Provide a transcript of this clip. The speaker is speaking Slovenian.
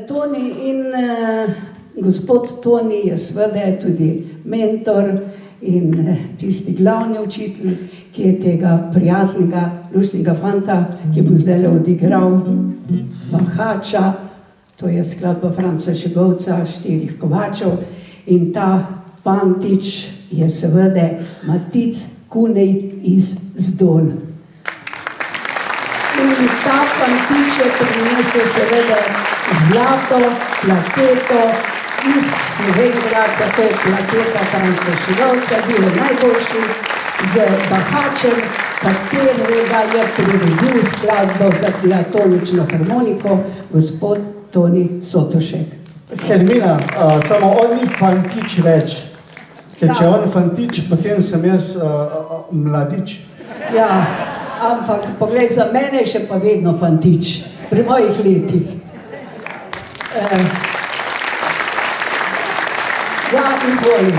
Toni in gospod Toni je seveda tudi mentor in tisti glavni učitelj, ki je tega prijaznega, luštnega fanta, ki bo zdaj odigral Bahača, to je skladba Franca Šegovca, Štirih kovačev, in ta fantič je seveda Matic Kunej iz Zdol. In ta fantič je prinesel seveda zlato plaketo iz Slovenjgradca, to je plaketa Franca Šegovca, bil je najboljši z Bahačem, katerega je priredil skladbo za diatonično harmoniko gospod Toni Sotošek. Hermina, samo on ni fantič več, ker če on fantič, potem sem jaz mladič. Ja, ampak poglej, za mene še pa vedno fantič, pri mojih letih. Ja, izvolim.